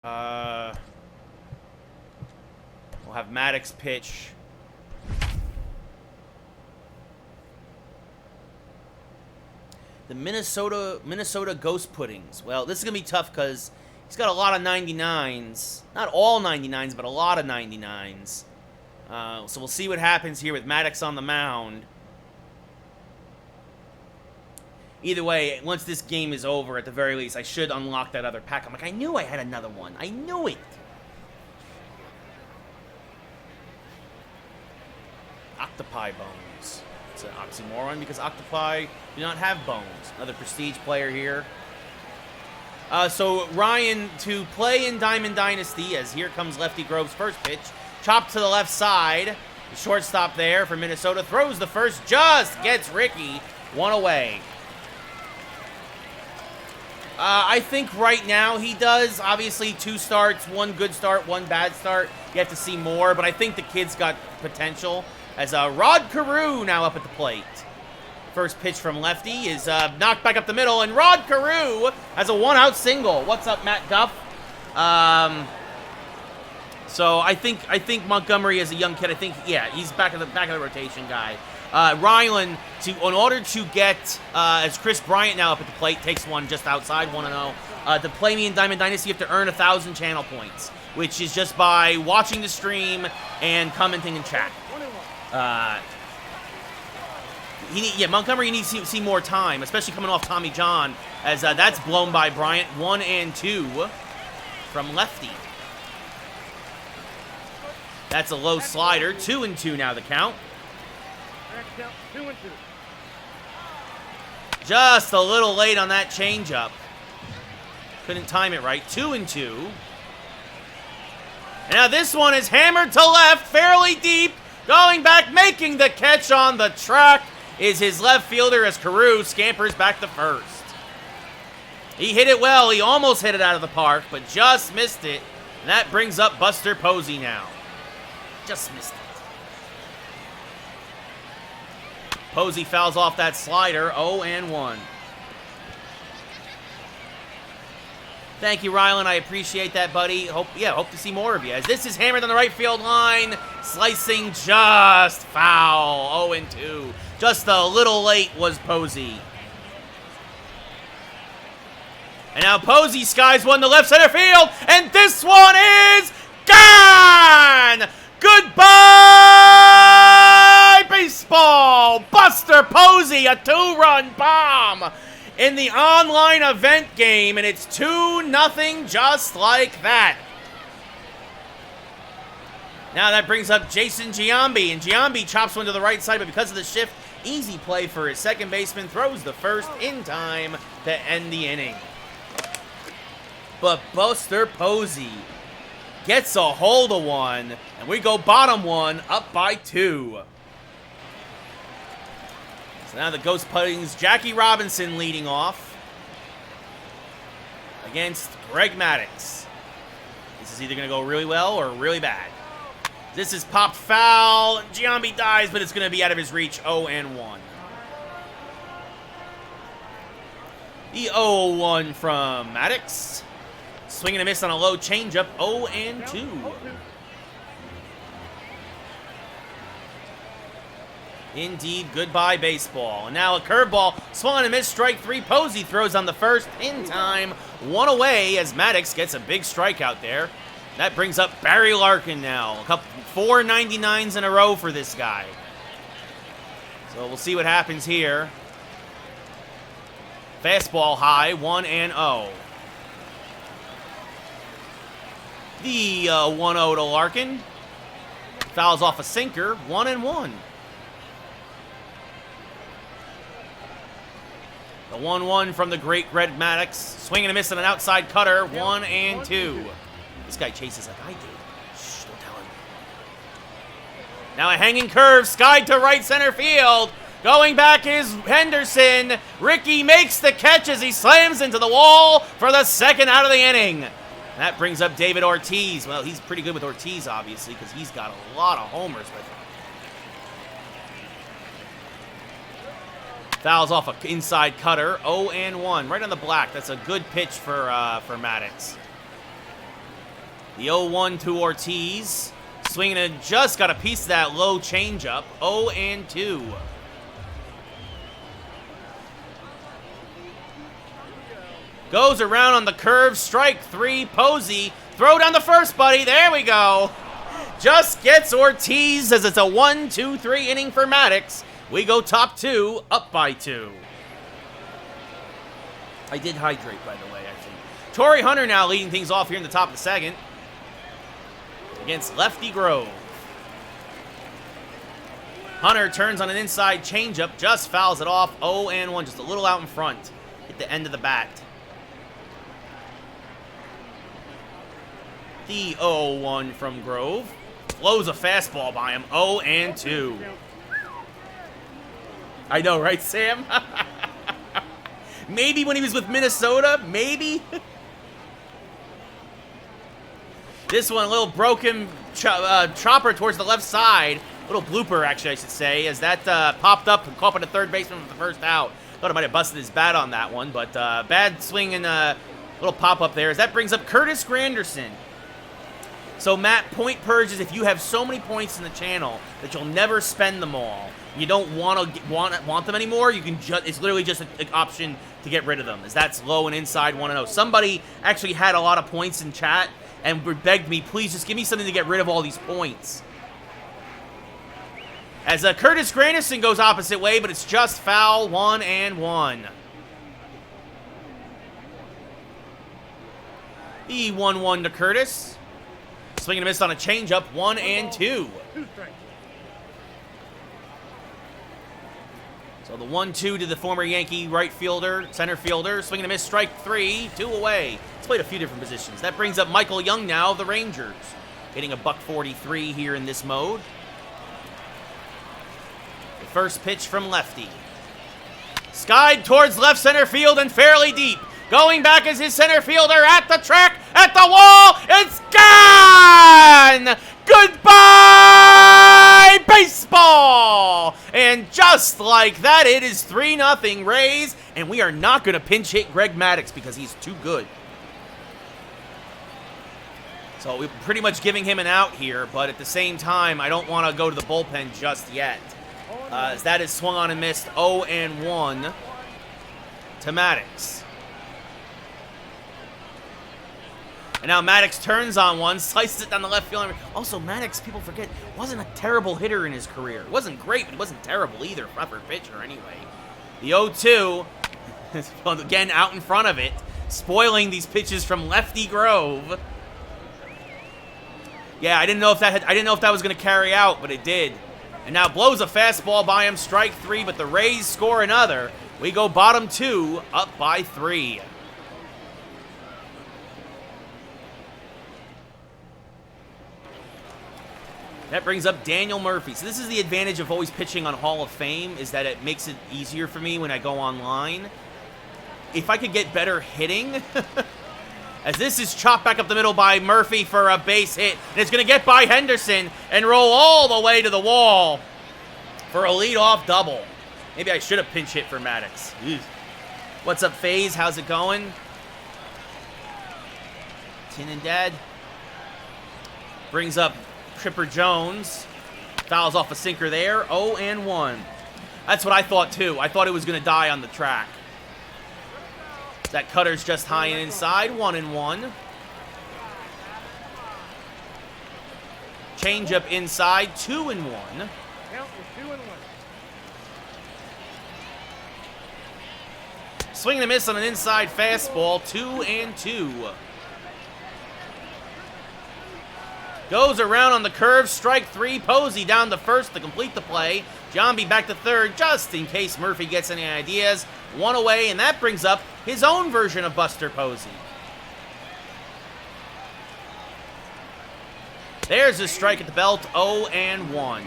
We'll have Maddox pitch. The Minnesota Ghost Puddings. Well, this is going to be tough because he's got a lot of 99s. Not all 99s, but a lot of 99s. So we'll see what happens here with Maddox on the mound. Either way, once this game is over, at the very least, I should unlock that other pack. I'm like, I knew I had another one. I knew it. Octopi bones. It's an oxymoron because octopi do not have bones. Another prestige player here. So Ryan to play in Diamond Dynasty, as here comes Lefty Grove's first pitch. Chopped to the left side. The shortstop there for Minnesota throws the first, just gets Ricky. One away. I think right now he does. Obviously, 2 starts, 1 good start, 1 bad start. You have to see more, but I think the kid's got potential. As Rod Carew now up at the plate. First pitch from Lefty is knocked back up the middle, and Rod Carew has a 1-out single. What's up, Matt Duff? So I think Montgomery is a young kid. I think, yeah, he's back of the rotation guy. Rylan, in order to get, as Chris Bryant now up at the plate, takes one just outside, 1-0. To play me in Diamond Dynasty, you have to earn 1,000 channel points, which is just by watching the stream and commenting in chat. Montgomery needs to see more time, especially coming off Tommy John, as that's blown by Bryant. 1-2 from Lefty. That's a low slider. 2-2 now the count. Just a little late on that changeup. Couldn't time it right. 2-2. And now this one is hammered to left, fairly deep. Going back, making the catch on the track is his left fielder as Carew scampers back to first. He hit it well. He almost hit it out of the park, but just missed it. And that brings up Buster Posey now. Just missed it. Posey fouls off that slider, 0-1. Thank you, Rylan. I appreciate that, buddy. Hope to see more of you. As this is hammered on the right field line, slicing just foul, 0-2. Just a little late was Posey. And now Posey skies one to left center field, and this one is gone! Goodbye, baseball! Buster Posey, a 2-run bomb in the online event game, and it's 2-0 just like that. Now that brings up Jason Giambi, and Giambi chops one to the right side, but because of the shift, easy play for his second baseman, throws the first in time to end the inning. But Buster Posey gets a hold of one, and we go bottom 1, up by 2. So now the Ghost Puddings, Jackie Robinson leading off against Greg Maddox. This is either going to go really well or really bad. This is popped foul. Giambi dies, but it's going to be out of his reach, 0-1. The 0-1 from Maddox. Swing and a miss on a low changeup, 0-2. Indeed, goodbye baseball. And now a curveball, swung and a miss, strike 3. Posey throws on the first in time. 1 away as Maddox gets a big strikeout there. That brings up Barry Larkin now. 4 99s in a row for this guy. So we'll see what happens here. Fastball high, 1-0. The 1-0 to Larkin. Fouls off a sinker, 1-1. The 1-1 from the great Greg Maddox. Swing and a miss on an outside cutter, 1-2. This guy chases like I did. Shh, don't tell him. Now a hanging curve, skied to right center field. Going back is Henderson. Ricky makes the catch as he slams into the wall for the second out of the inning. That brings up David Ortiz. Well, he's pretty good with Ortiz, obviously, because he's got a lot of homers with him. Fouls off an inside cutter, 0-1, right on the black. That's a good pitch for Maddox. The 0-1 to Ortiz. Swinging and just got a piece of that low changeup. 0-2. Goes around on the curve. Strike 3. Posey. Throw down the first, buddy. There we go. Just gets Ortiz as it's a 1-2-3 inning for Maddox. We go top 2, up by 2. I did hydrate, by the way, actually. Torrey Hunter now leading things off here in the top of the second against Lefty Grove. Hunter turns on an inside changeup, just fouls it off. 0-1, just a little out in front. Hit the end of the bat. The 0-1 from Grove. Blows a fastball by him. 0-2. I know, right, Sam? Maybe when he was with Minnesota. Maybe. This one, a little broken chopper towards the left side. A little blooper, actually, I should say, as that popped up and caught by the third baseman for the first out. Thought I might have busted his bat on that one, but bad swing and a little pop-up there. As that brings up Curtis Granderson. So, Matt, point purges, if you have so many points in the channel that you'll never spend them all, you don't want them anymore, you can it's literally just an option to get rid of them, as that's low and inside 1-0. Somebody actually had a lot of points in chat and begged me, please just give me something to get rid of all these points. As Curtis Granderson goes opposite way, but it's just foul. 1-1. The 1-1 to Curtis. Swing and a miss on a changeup. 1-2. So the 1-2 to the former Yankee right fielder, center fielder. Swing and a miss, strike 3, 2 away. He's played a few different positions. That brings up Michael Young now of the Rangers. Hitting a $143 here in this mode. The first pitch from lefty. Skied towards left center field and fairly deep. Going back as his center fielder at the track, at the wall. It's gone! Goodbye, baseball! And just like that, it is 3-0 Rays, and we are not going to pinch hit Greg Maddux because he's too good. So we're pretty much giving him an out here, but at the same time, I don't want to go to the bullpen just yet. As that is swung on and missed. 0-1 to Maddux. And now Maddux turns on one, slices it down the left field. Also, Maddux, people forget, wasn't a terrible hitter in his career. It wasn't great, but it wasn't terrible either, proper pitcher anyway. The 0-2, again out in front of it, spoiling these pitches from Lefty Grove. Yeah, I didn't know if that was going to carry out, but it did. And now blows a fastball by him, strike 3, but the Rays score another. We go bottom 2, up by 3. That brings up Daniel Murphy. So this is the advantage of always pitching on Hall of Fame, is that it makes it easier for me when I go online. If I could get better hitting, as this is chopped back up the middle by Murphy for a base hit, and it's going to get by Henderson and roll all the way to the wall for a leadoff double. Maybe I should have pinch hit for Maddux. Eesh. What's up, FaZe? How's it going? Tin and Dad. Brings up Tripper Jones. Fouls off a sinker there. 0-1. That's what I thought, too. I thought it was going to die on the track. That cutter's just high and inside. 1-1. Changeup inside. 2-1. Count was 2-1. Swing and a miss on an inside fastball. 2-2. Goes around on the curve, strike 3. Posey down to first to complete the play. Giambi back to third, just in case Murphy gets any ideas. 1 away, and that brings up his own version of Buster Posey. There's his strike at the belt, 0-1.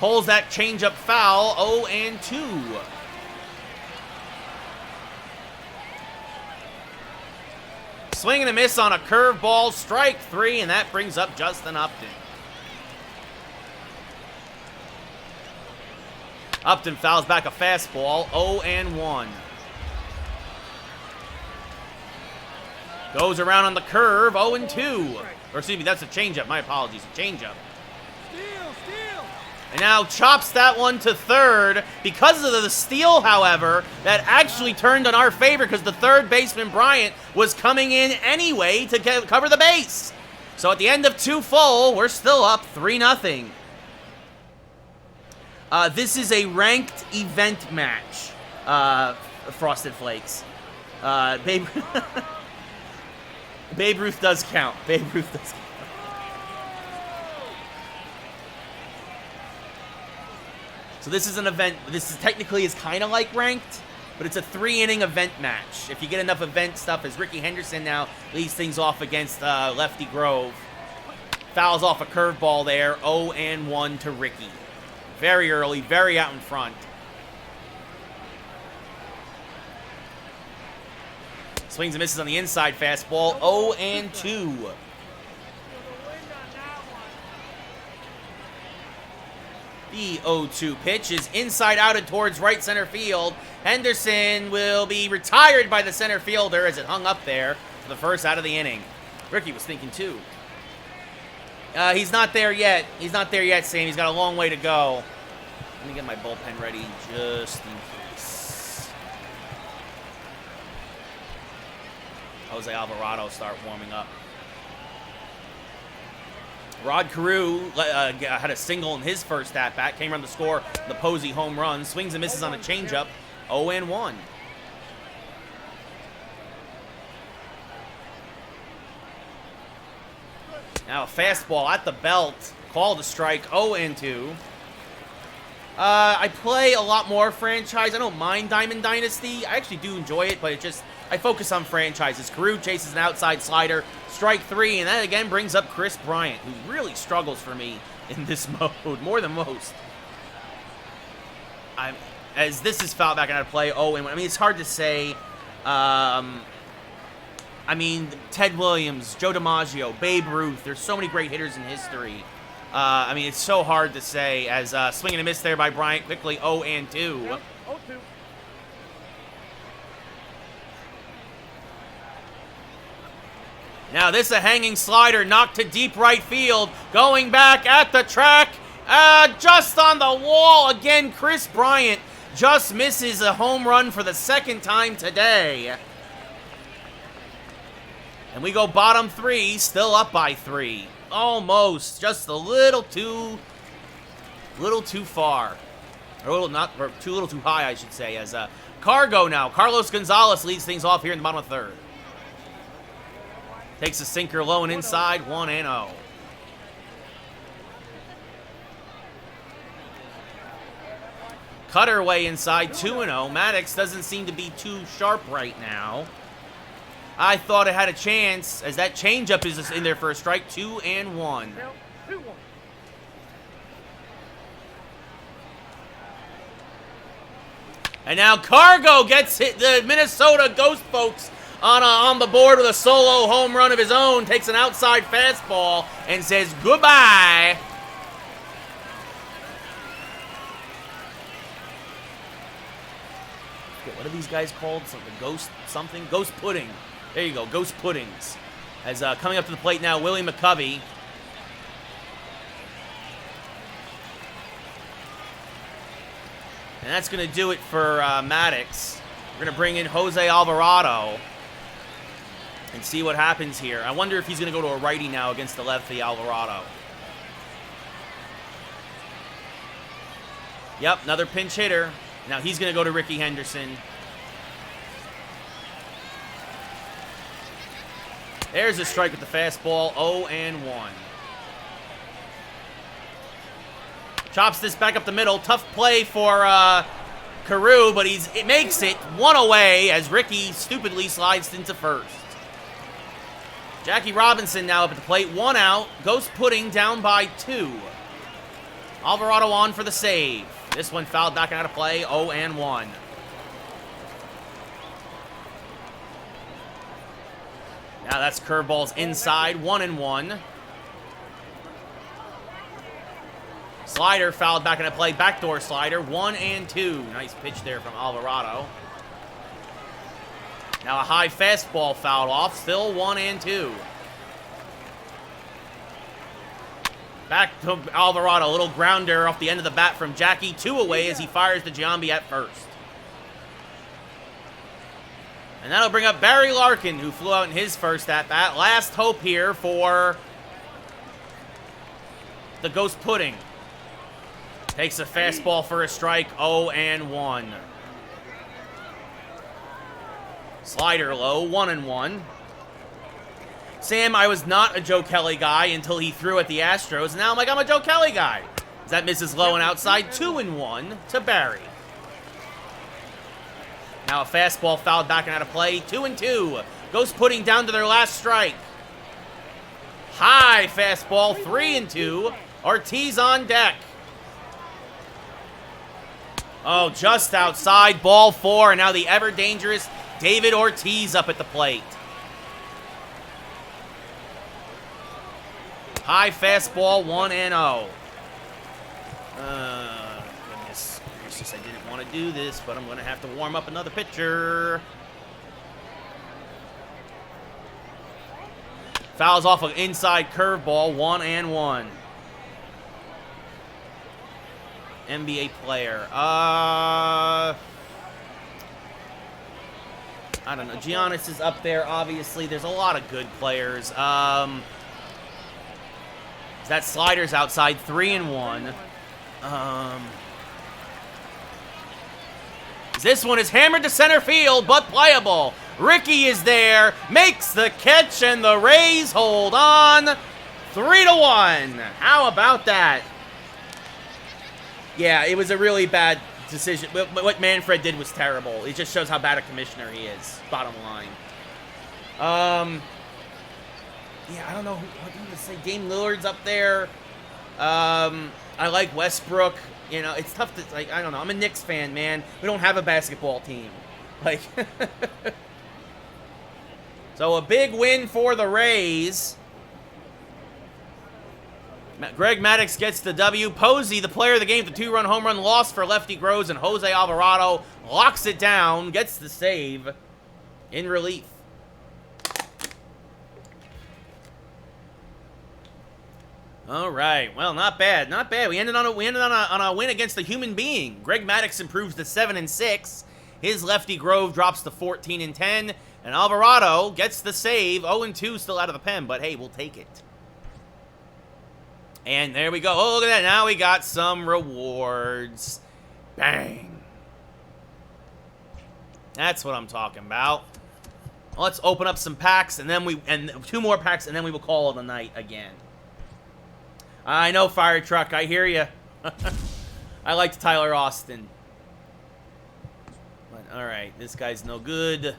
Pulls that changeup foul, 0-2. Swing and a miss on a curveball, strike 3, and that brings up Justin Upton. Upton fouls back a fastball, 0-1. Goes around on the curve, 0-2. Or excuse me, that's a changeup. My apologies, a changeup. And now chops that one to third. Because of the steal, however, that actually turned in our favor because the third baseman, Bryant, was coming in anyway to cover the base. So at the end of 2 full, we're still up 3-0. This is a ranked event match, Frosted Flakes. Babe Ruth does count. Babe Ruth does count. So this is an event. This is technically is kind of like ranked, but it's a 3-inning event match. If you get enough event stuff, as Ricky Henderson now leads things off against Lefty Grove. Fouls off a curveball there. 0-1 to Ricky. Very early, very out in front. Swings and misses on the inside fastball. 0-2. The 0-2 pitch is inside outed towards right center field. Henderson will be retired by the center fielder as it hung up there for the first out of the inning. Ricky was thinking too. He's not there yet. He's not there yet, Sam. He's got a long way to go. Let me get my bullpen ready just in case. Jose Alvarado start warming up. Rod Carew had a single in his first at-bat. Came around to score the Posey home run. Swings and misses on a changeup. 0-1. Now a fastball at the belt. Called a strike. 0-2. I play a lot more franchise. I don't mind Diamond Dynasty. I actually do enjoy it, but it just... I focus on franchises. Carew chases an outside slider. Strike 3, and that again brings up Chris Bryant, who really struggles for me in this mode, more than most. As this is fouled back out of play, 0-1. I mean, it's hard to say. I mean, Ted Williams, Joe DiMaggio, Babe Ruth. There's so many great hitters in history. I mean, it's so hard to say. As swinging a miss there by Bryant, quickly 0-2. Yep, 0-2. Now this a hanging slider knocked to deep right field. Going back at the track. Just on the wall. Again, Chris Bryant just misses a home run for the second time today. And we go bottom 3, still up by 3. Almost. Just a little too far. Or a little too high, I should say. As Cargo now. Carlos Gonzalez leads things off here in the bottom of the 3rd. Takes a sinker low and inside, 1-0. Cutter way inside, 2-0. Maddox doesn't seem to be too sharp right now. I thought it had a chance, as that changeup is in there for a strike, 2-1. Now, 2-1. And now Cargo gets hit, the Minnesota Ghost folks on the board with a solo home run of his own, takes an outside fastball and says goodbye. What are these guys called? Ghost pudding. There you go, Ghost Puddings. As coming up to the plate now, Willie McCovey. And that's going to do it for Maddox. We're going to bring in Jose Alvarado and see what happens here. I wonder if he's going to go to a righty now against the lefty Alvarado. Yep, another pinch hitter. Now he's going to go to Ricky Henderson. There's a strike with the fastball, 0-1. Chops this back up the middle. Tough play for Carew, but it makes it one away as Ricky stupidly slides into first. Jackie Robinson now up at the plate, 1 out. Ghost Pudding down by 2. Alvarado on for the save. This one fouled back out of play, 0-1. Now that's curveballs inside, 1-1. Slider fouled back into play, backdoor slider, 1-2. Nice pitch there from Alvarado. Now a high fastball fouled off. Still 1-2. Back to Alvarado. A little grounder off the end of the bat from Jackie. 2 away as he fires to Giambi at first. And that'll bring up Barry Larkin, who flew out in his first at-bat. Last hope here for the Ghost Pudding. Takes a fastball for a strike, 0-1. Slider low, 1-1. Sam, I was not a Joe Kelly guy until he threw at the Astros, and now I'm like, I'm a Joe Kelly guy. That misses low and outside, 2-1 to Barry. Now a fastball fouled back and out of play, 2-2. Ghost Pudding down to their last strike. High fastball, 3-2. Ortiz on deck. Oh, just outside, ball 4, and now the ever-dangerous David Ortiz up at the plate. High fastball, 1-0. Goodness gracious, I didn't want to do this, but I'm going to have to warm up another pitcher. Fouls off an inside curveball, 1-1. NBA player. I don't know. Giannis is up there, obviously. There's a lot of good players. That slider's outside, 3-1. This one is hammered to center field, but playable. Ricky is there, makes the catch, and the Rays hold on. 3-1. How about that? Yeah, it was a really bad decision. What Manfred did was terrible. It just shows how bad a commissioner he is, bottom line. Yeah, I don't know what to say. Dame Lillard's up there. I like Westbrook. You know, it's tough to, like, I don't know. I'm a Knicks fan, man. We don't have a basketball team. Like, so a big win for the Rays. Greg Maddux gets the W. Posey, the player of the game, the 2-run home run loss for Lefty Groves, and Jose Alvarado locks it down, gets the save in relief. All right, well, not bad, not bad. We ended on a win against a human being. Greg Maddux improves to 7-6. His Lefty Grove drops to 14-10, and Alvarado gets the save. 0-2 still out of the pen, but hey, we'll take it. And there we go. Oh, look at that. Now we got some rewards. Bang. That's what I'm talking about. Let's open up some packs, and then 2 more packs, and then we will call it a night again. I know, Fire Truck. I hear you. I liked Tyler Austin. But, all right. This guy's no good.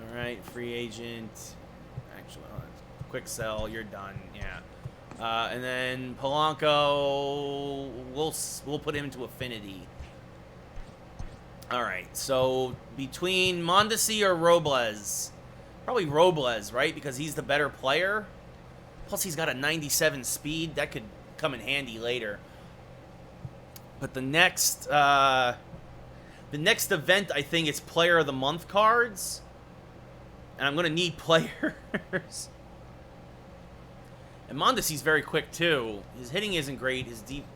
All right. Free agent. Actually, quick sell. You're done. Yeah. And then Polanco, we'll put him into Affinity. All right. So between Mondesi or Robles, probably Robles, right? Because he's the better player. Plus, he's got a 97 speed. That could come in handy later. But the next event, I think, is Player of the Month cards. And I'm going to need players. And Mondesi's very quick, too. His hitting isn't great. His deep...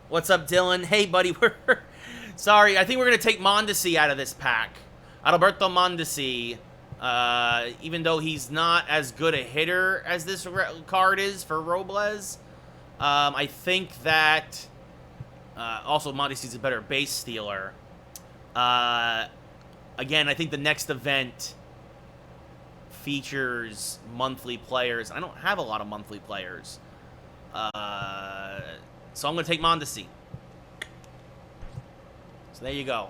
what's up, Dylan? Hey, buddy. Sorry, I think we're going to take Mondesi out of this pack. Alberto Mondesi... even though he's not as good a hitter as this card is for Robles, I think that also Mondesi's a better base stealer. Again, I think the next event features monthly players. I don't have a lot of monthly players, so I'm going to take Mondesi. So there you go.